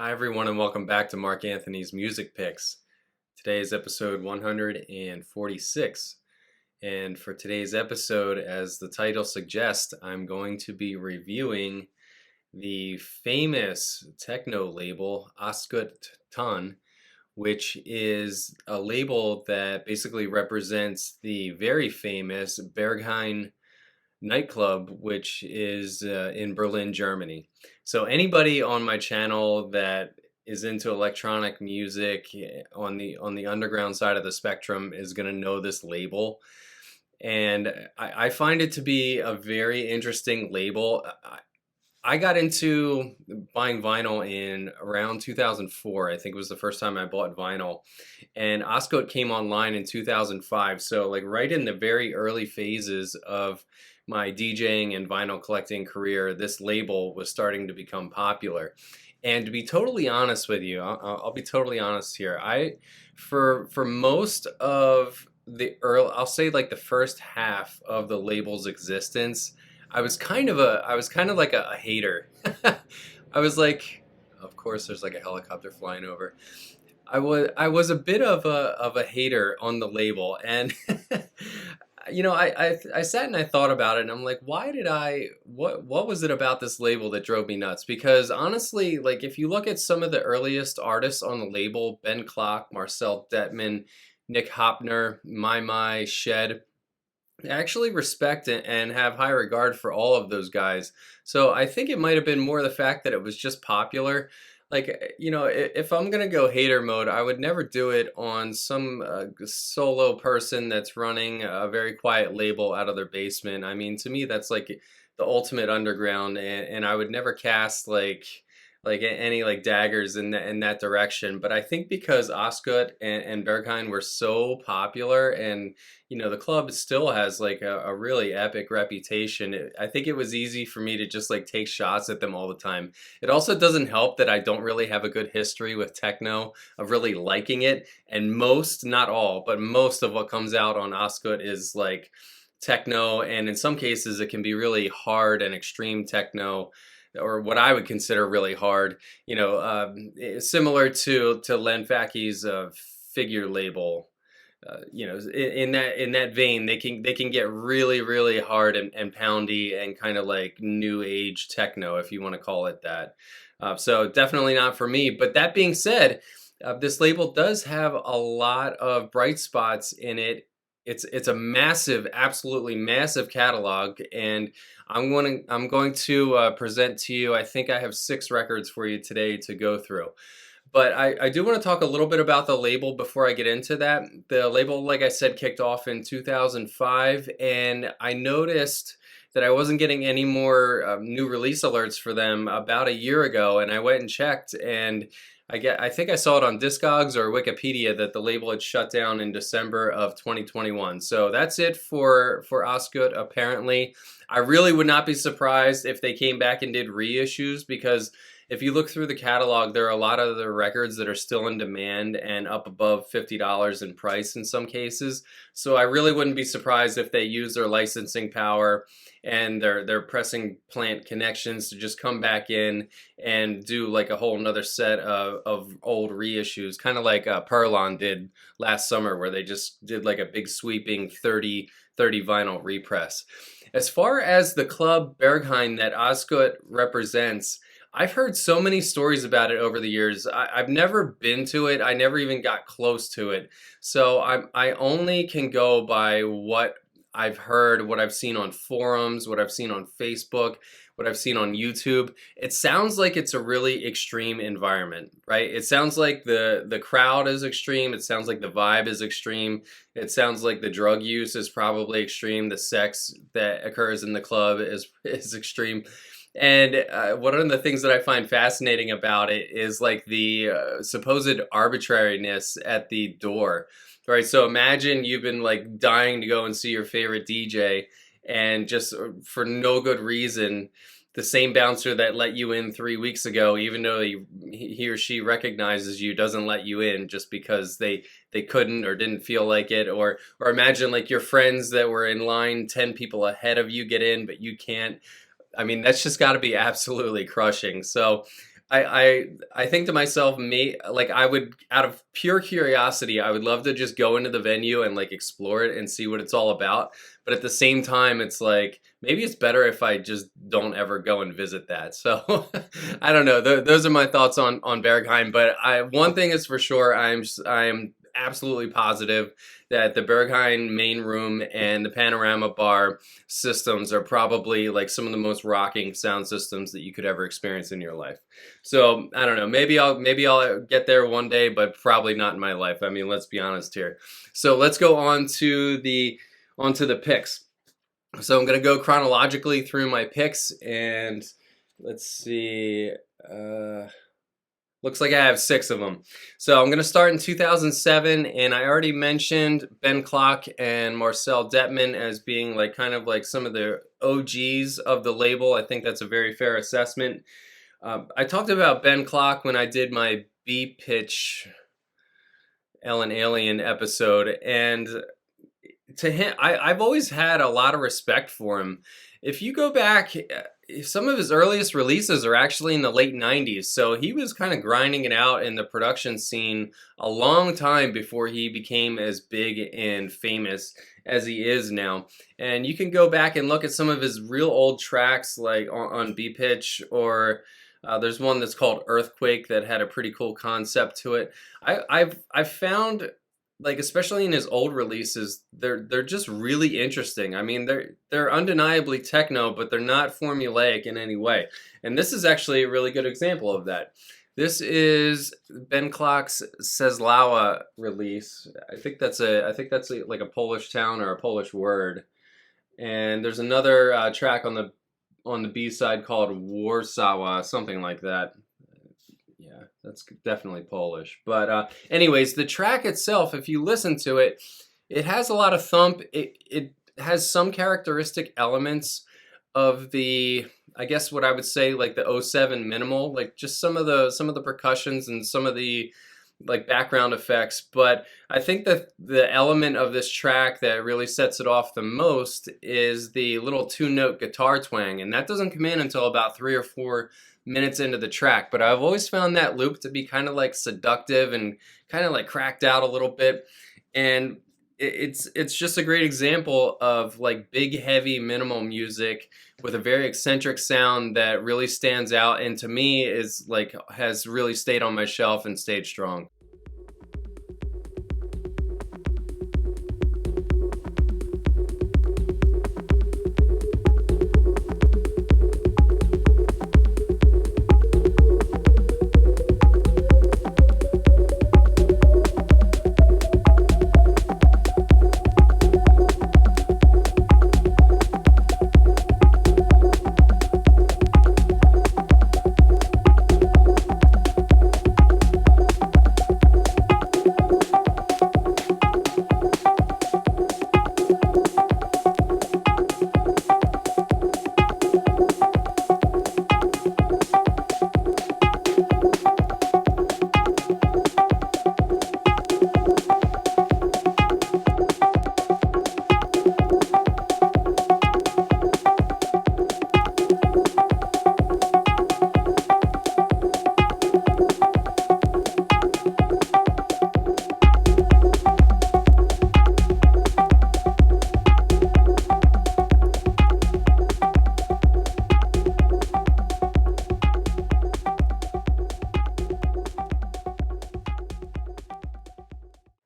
Hi, everyone, and welcome back to Mark Anthony's Music Picks. Today is episode 146. And for today's episode, as the title suggests, I'm going to be reviewing the famous techno label Ostgut Ton, which is a label that basically represents the very famous Berghain nightclub, which is in Berlin, Germany. So anybody on my channel that is into electronic music on the underground side of the spectrum is going to know this label. And I find it to be a very interesting label. I got into buying vinyl in around 2004. I think it was the first time I bought vinyl. And Ostgut came online in 2005. So like right in the very early phases of my DJing and vinyl collecting career, this label was starting to become popular. And to be totally honest with you, I'll be totally honest here. For most of the early, I'll say like the first half of the label's existence, I was kind of like a hater. I was like, of course, there's like a helicopter flying over. I was a bit of a hater on the label, and I sat and I thought about it, and I'm like, why did I? What was it about this label that drove me nuts? Because honestly, like if you look at some of the earliest artists on the label, Ben Klock, Marcel Detman, Nick Hoppner, My Shed. I actually respect and have high regard for all of those guys. So I think it might have been more the fact that it was just popular. Like, if I'm gonna go hater mode, I would never do it on some solo person that's running a very quiet label out of their basement. I mean, to me, that's like the ultimate underground, and I would never cast any like daggers in that direction. But I think because Ostgut and Berghain were so popular, and the club still has like a really epic reputation, I think it was easy for me to just like take shots at them all the time. It also doesn't help that I don't really have a good history with techno of really liking it, and most, not all, but most of what comes out on Ostgut is like techno, and in some cases it can be really hard and extreme techno, or what I would consider really hard, similar to Len Facky's figure label. In that vein, they can get really hard and poundy and kind of like new age techno, if you want to call it that. So definitely not for me. But that being said, this label does have a lot of bright spots in it. It's a massive, absolutely massive catalog, and I'm going to present to you. I think I have 6 records for you today to go through. But I do want to talk a little bit about the label before I get into that. The label, like I said, kicked off in 2005, and I noticed that I wasn't getting any more new release alerts for them about a year ago, and I went and checked, and I think I saw it on Discogs or Wikipedia that the label had shut down in December of 2021. So that's it for Ostgut, apparently. I really would not be surprised if they came back and did reissues, because if you look through the catalog, there are a lot of the records that are still in demand and up above $50 in price in some cases. So I really wouldn't be surprised if they use their licensing power and their pressing plant connections to just come back in and do like a whole nother set of old reissues, kind of like Perlon did last summer, where they just did like a big sweeping 30 vinyl repress. As far as the club Berghain that Ostgut represents, I've heard so many stories about it over the years. I've never been to it. I never even got close to it. So I only can go by what I've heard, what I've seen on forums, what I've seen on Facebook, what I've seen on YouTube. It sounds like it's a really extreme environment, right? It sounds like the crowd is extreme. It sounds like the vibe is extreme. It sounds like the drug use is probably extreme. The sex that occurs in the club is extreme. And one of the things that I find fascinating about it is like the supposed arbitrariness at the door, right? So imagine you've been like dying to go and see your favorite DJ, and just for no good reason, the same bouncer that let you in 3 weeks ago, even though he or she recognizes you, doesn't let you in just because they couldn't or didn't feel like it. Or imagine like your friends that were in line 10 people ahead of you get in, but you can't. I mean, that's just got to be absolutely crushing. So I think to myself, like I would, out of pure curiosity, I would love to just go into the venue and like explore it and see what it's all about. But at the same time, it's like maybe it's better if I just don't ever go and visit that. So I don't know. Those are my thoughts on Berghain. But one thing is for sure, I'm absolutely positive that the Berghain main room and the panorama bar systems are probably like some of the most rocking sound systems that you could ever experience in your life. So I don't know. Maybe I'll get there one day, but probably not in my life. I mean, let's be honest here. So let's go on to the picks. So I'm gonna go chronologically through my picks, and let's see. Looks like I have 6 of them. So I'm going to start in 2007, and I already mentioned Ben Klock and Marcel Detman as being like kind of like some of the OGs of the label. I think that's a very fair assessment. I talked about Ben Klock when I did my B-pitch Ellen Alien episode, and to him, I've always had a lot of respect for him. If you go back, some of his earliest releases are actually in the late 90s. So he was kind of grinding it out in the production scene a long time before he became as big and famous as he is now. And you can go back and look at some of his real old tracks like on B-Pitch, or there's one that's called Earthquake that had a pretty cool concept to it. I've found, like, especially in his old releases, they're just really interesting. I mean, they're undeniably techno, but they're not formulaic in any way. And this is actually a really good example of that. This is Ben Klock's Says Lawa release. I think that's like a Polish town or a Polish word. And there's another track on the B side called Warsaw, something like that. Yeah, that's definitely Polish. But anyways, the track itself, if you listen to it, it has a lot of thump. It has some characteristic elements of the, I guess what I would say, like the '07 minimal, like just some of the percussions and some of the like background effects. But I think that the element of this track that really sets it off the most is the little 2-note guitar twang, and that doesn't come in until about 3 or 4 minutes into the track. But I've always found that loop to be kind of like seductive and kind of like cracked out a little bit. And it's just a great example of like big, heavy, minimal music with a very eccentric sound that really stands out, and to me is like has really stayed on my shelf and stayed strong.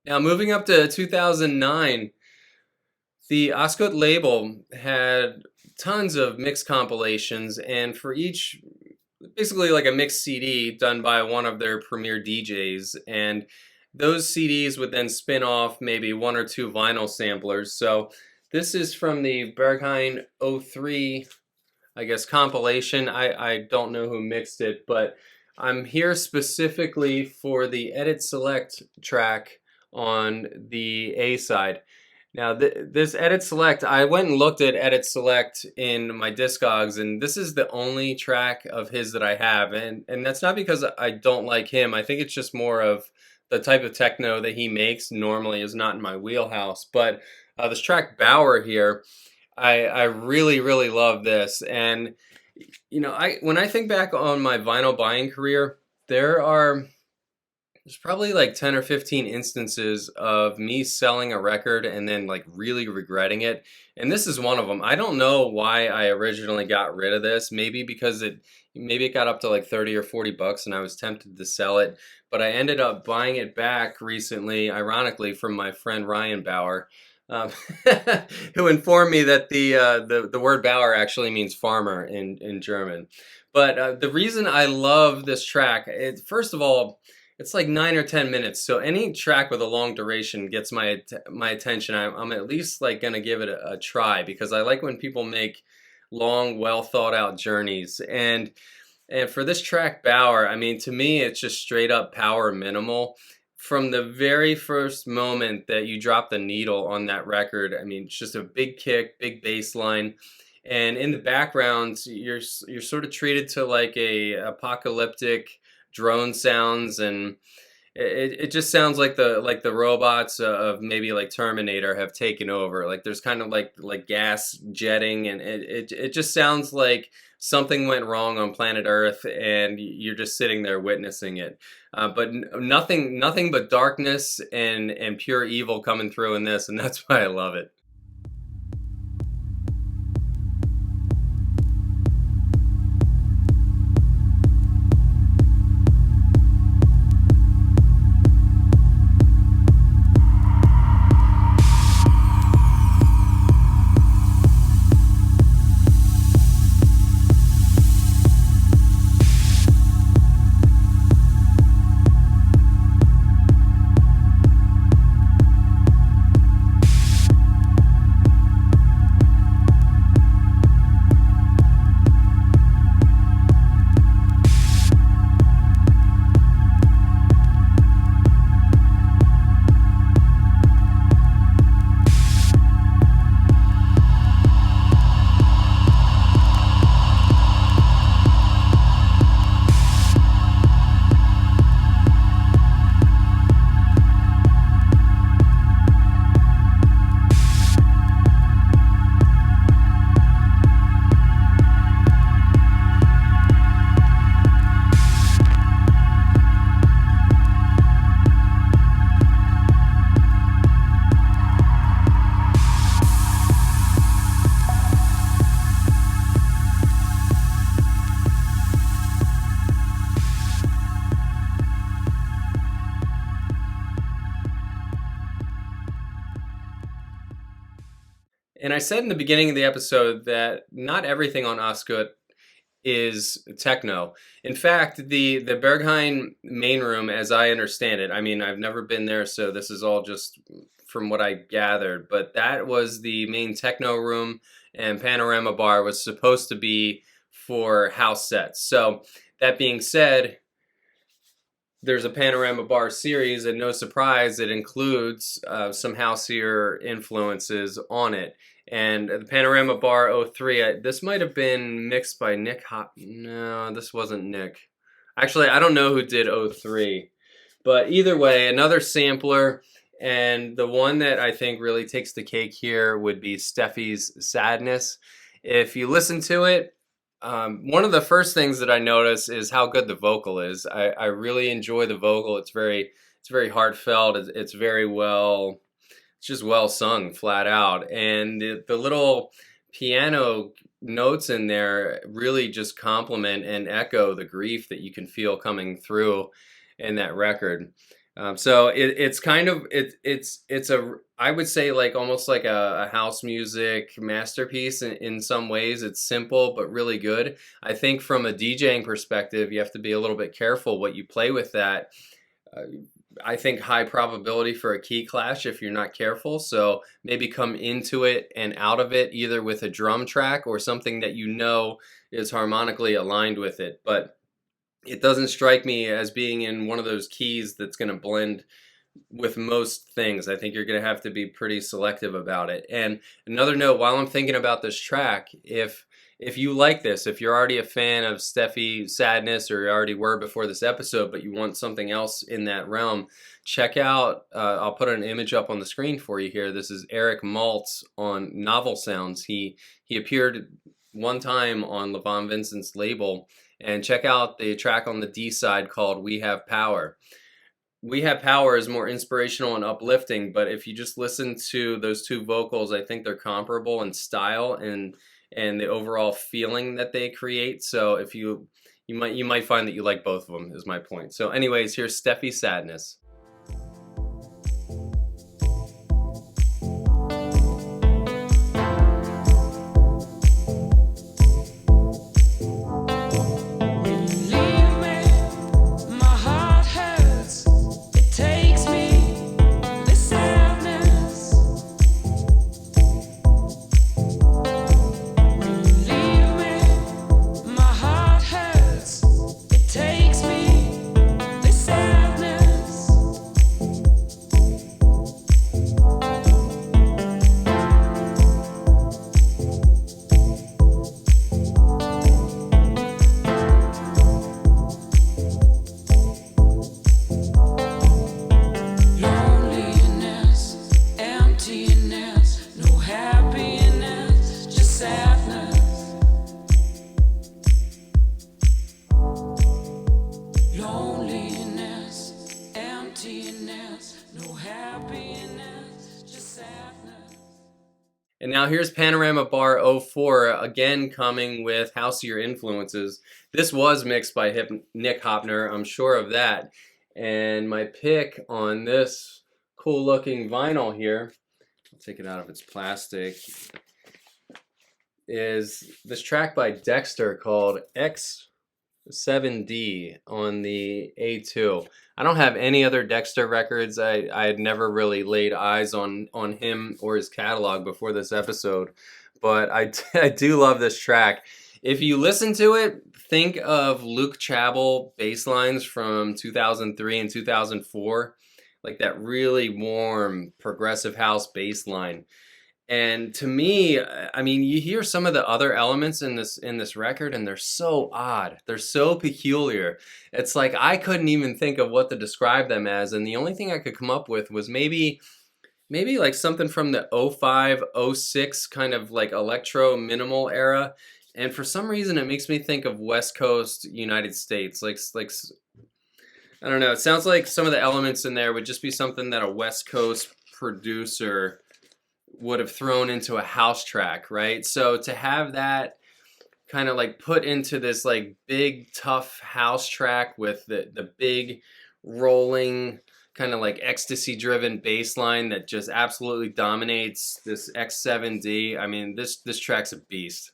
Now, moving up to 2009, the Ostgut label had tons of mix compilations, and for each, basically like a mixed CD done by one of their premier DJs, and those CDs would then spin off maybe 1 or 2 vinyl samplers. So this is from the Berghain '03, I guess, compilation. I don't know who mixed it, but I'm here specifically for the Edit Select track on the A side. Now, this Edit Select, I went and looked at Edit Select in my Discogs, and this is the only track of his that I have. And that's not because I don't like him. I think it's just more of the type of techno that he makes normally is not in my wheelhouse. But this track, Bauer, here, I really, really love this. And I when I think back on my vinyl buying career, there are there's probably like 10 or 15 instances of me selling a record and then like really regretting it. And this is one of them. I don't know why I originally got rid of this. Maybe it got up to like 30 or 40 bucks and I was tempted to sell it, but I ended up buying it back recently, ironically, from my friend Ryan Bauer. Um, who informed me that the word Bauer actually means farmer in German. But the reason I love this track, first of all, it's like 9 or 10 minutes. So any track with a long duration gets my attention. I'm at least like gonna give it a try because I like when people make long, well thought out journeys. And for this track, Bauer, I mean, to me, it's just straight up power minimal. From the very first moment that you drop the needle on that record, I mean, it's just a big kick, big bass line. And in the background, you're sort of treated to like a apocalyptic drone sounds, and it just sounds like the robots of maybe like Terminator have taken over. Like there's kind of like gas jetting, and it just sounds like something went wrong on planet Earth, and you're just sitting there witnessing it. But nothing but darkness and pure evil coming through in this, and that's why I love it. And I said in the beginning of the episode that not everything on Ostgut is techno. In fact, the Berghain main room, as I understand it, I mean, I've never been there, so this is all just from what I gathered, but that was the main techno room, and Panorama Bar was supposed to be for house sets. So that being said, there's a Panorama Bar series, and no surprise, it includes some houseier influences on it. And the Panorama Bar '03, this might have been mixed by Nick Hop. No, this wasn't Nick. Actually, I don't know who did '03. But either way, another sampler. And the one that I think really takes the cake here would be Steffi's Sadness. If you listen to it, one of the first things that I notice is how good the vocal is. I really enjoy the vocal. It's very heartfelt. It's very well, it's just well sung, flat out. And the little piano notes in there really just complement and echo the grief that you can feel coming through in that record. So it's kind of it's a, I would say, like almost like a house music masterpiece in some ways. It's simple but really good. I think from a DJing perspective, you have to be a little bit careful what you play with that. Uh, I think high probability for a key clash if you're not careful. So maybe come into it and out of it either with a drum track or something that you know is harmonically aligned with it. But it doesn't strike me as being in one of those keys that's going to blend with most things. I think you're going to have to be pretty selective about it. And another note, while I'm thinking about this track, if you like this, if you're already a fan of Steffi Sadness, or you already were before this episode, but you want something else in that realm, check out, I'll put an image up on the screen for you here. This is Eric Maltz on Novel Sounds. He appeared one time on Levon Vincent's label, and check out the track on the D side called We Have Power. We Have Power is more inspirational and uplifting, but if you just listen to those two vocals, I think they're comparable in style and the overall feeling that they create. So if you might find that you like both of them, is my point. So anyways, here's Steffi Sadness. And now here's Panorama Bar '04, again coming with houseier influences. This was mixed by Nick Hoppner, I'm sure of that. And my pick on this cool looking vinyl here, I'll take it out of its plastic, is this track by Dexter called X7D on the A2. I don't have any other Dexter records. I had never really laid eyes on him or his catalog before this episode, but I do love this track. If you listen to it, think of Luke Chabel bass lines from 2003 and 2004, like that really warm progressive house bass line. And to me, I mean, you hear some of the other elements in this record, and they're so odd. They're so peculiar. It's like I couldn't even think of what to describe them as, and the only thing I could come up with was maybe like something from the '05, '06 kind of like electro minimal era. And for some reason, it makes me think of West Coast United States. Like I don't know. It sounds like some of the elements in there would just be something that a West Coast producer would have thrown into a house track, right? So to have that kind of like put into this like big tough house track with the big rolling kind of like ecstasy driven bass line that just absolutely dominates this X7D. I mean, this track's a beast.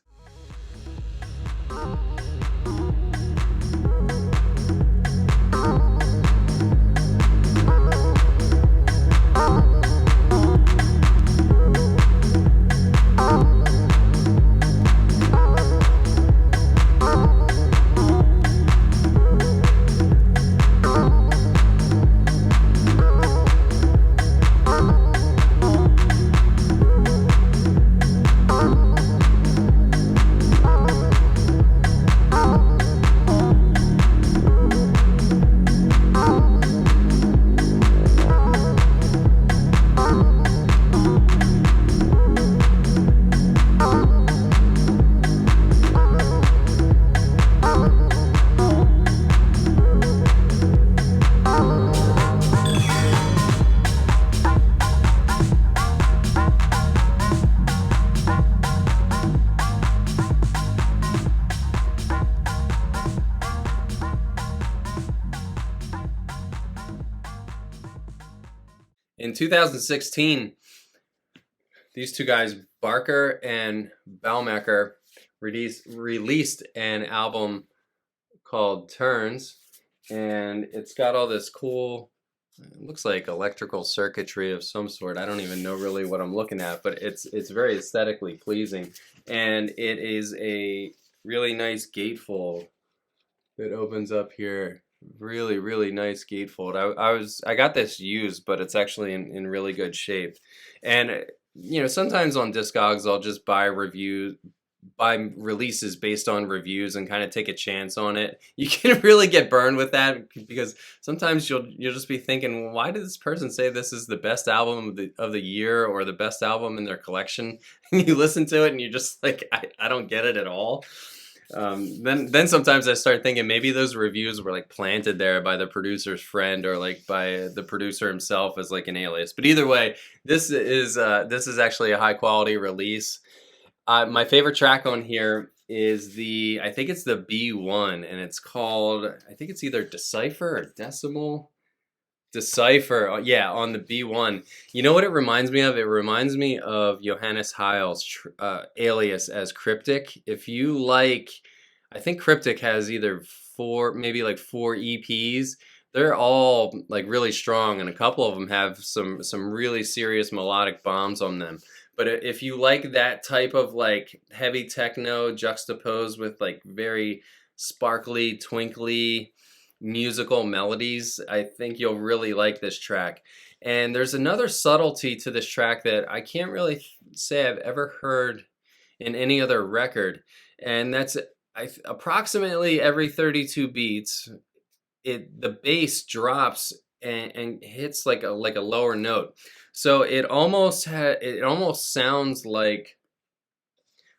In 2016, these two guys, Barker and Baumecker, released an album called Turns, and it's got all this cool, it looks like electrical circuitry of some sort. I don't even know really what I'm looking at, but it's very aesthetically pleasing, and it is a really nice gatefold that opens up here. Really nice gatefold. I got this used, but it's actually in really good shape. And you know, sometimes on Discogs I'll just buy buy releases based on reviews and kind of take a chance on it, you can really get burned with that, because sometimes you'll just be thinking, well, why did this person say this is the best album of the year or the best album in their collection? And you listen to it and you're just like, I don't get it at all. Then sometimes I start thinking maybe those reviews were like planted there by the producer's friend or like by the producer himself as like an alias. But either way, this is actually a high quality release. My favorite track on here is I think it's the B1, and it's called, I think it's either Decipher or Decimal. Decipher, yeah, on the B1. You know what it reminds me of? It reminds me of Johannes Heil's alias as Cryptic. If you like, I think Cryptic has either maybe like four EPs. They're all like really strong, and a couple of them have some really serious melodic bombs on them. But if you like that type of like heavy techno juxtaposed with like very sparkly, twinkly musical melodies, I think you'll really like this track. And there's another subtlety to this track that I can't really say I've ever heard in any other record, and that's approximately every 32 beats, the bass drops and hits like a lower note. So it almost sounds like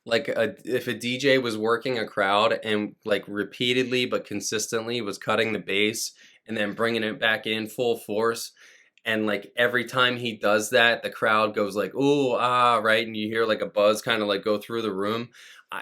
if a DJ was working a crowd and like repeatedly but consistently was cutting the bass and then bringing it back in full force, and like every time he does that, the crowd goes like ooh ah, right, and you hear like a buzz kind of like go through the room.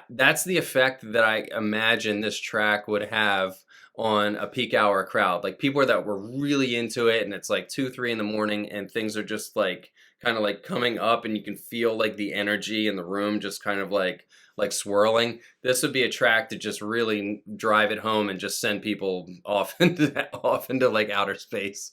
That's the effect that I imagine this track would have on a peak hour crowd, like people that were really into it and it's like 2-3 in the morning and things are just like kind of like coming up and you can feel like the energy in the room just kind of like swirling. This would be a track to just really drive it home and just send people off into like outer space.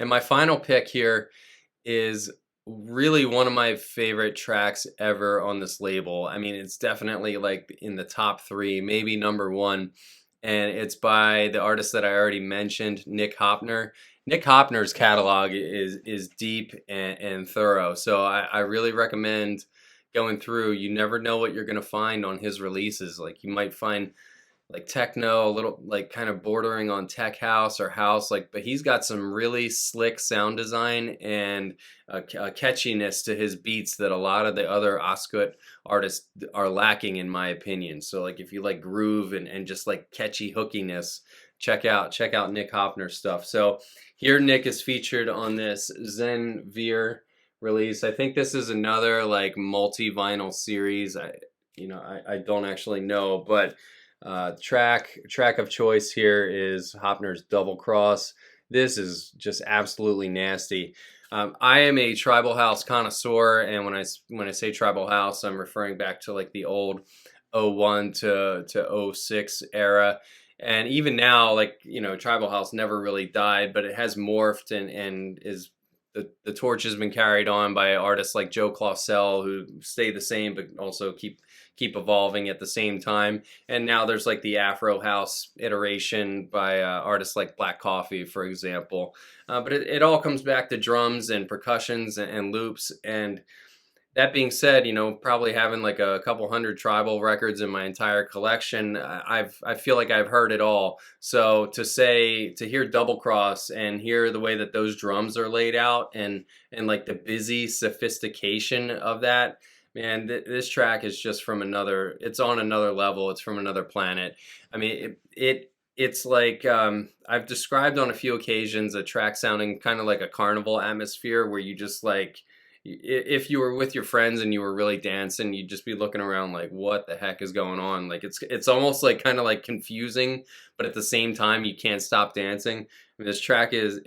And my final pick here is really one of my favorite tracks ever on this label. I mean, it's definitely like in the top three, maybe number one. And it's by the artist that I already mentioned, Nick Hoppner. Nick Hoppner's catalog is deep and thorough. So I really recommend going through. You never know what you're going to find on his releases. Like you might find like techno, a little like kind of bordering on tech house or house, like, but he's got some really slick sound design and a catchiness to his beats that a lot of the other Ostgut artists are lacking, in my opinion. So like if you like groove and just like catchy hookiness, check out Nick Hoppner's stuff. So here Nick is featured on this Zen Veer release. I think this is another like multi-vinyl series. I don't actually know, but track of choice here is Hoppner's Double Cross. This is just absolutely nasty. I am a tribal house connoisseur, and when I say tribal house, I'm referring back to like the old '01 to '06 era. And even now, like, tribal house never really died, but it has morphed and is the torch has been carried on by artists like Joe Claussell, who stay the same but also keep keep evolving at the same time. And now there's like the Afro House iteration by artists like Black Coffee, for example. But it all comes back to drums and percussions and loops. And that being said, you know, probably having like a couple hundred tribal records in my entire collection, I feel like I've heard it all. So to hear Double Cross and hear the way that those drums are laid out and like the busy sophistication of that, man, this track is just from another. It's on another level. It's from another planet. I mean, it's like I've described on a few occasions a track sounding kind of like a carnival atmosphere where you just like if you were with your friends and you were really dancing, you'd just be looking around like, what the heck is going on? Like it's almost like kind of like confusing, but at the same time you can't stop dancing. I mean, this track is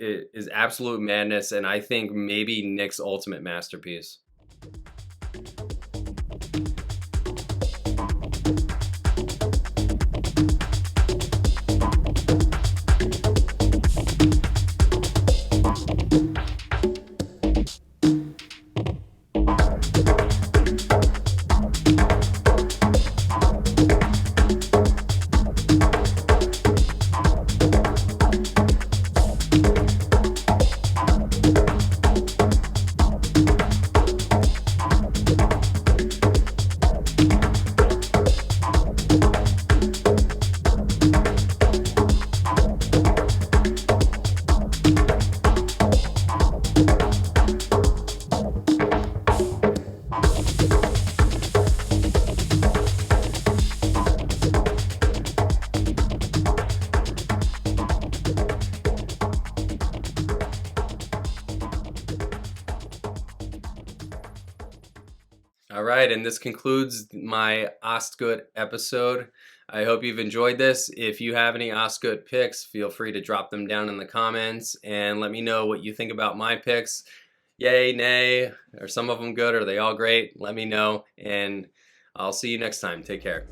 absolute madness, and I think maybe Nick's ultimate masterpiece. All right, and this concludes my Ostgut episode. I hope you've enjoyed this. If you have any Ostgut picks, feel free to drop them down in the comments and let me know what you think about my picks. Yay, nay, are some of them good? Are they all great? Let me know, and I'll see you next time. Take care.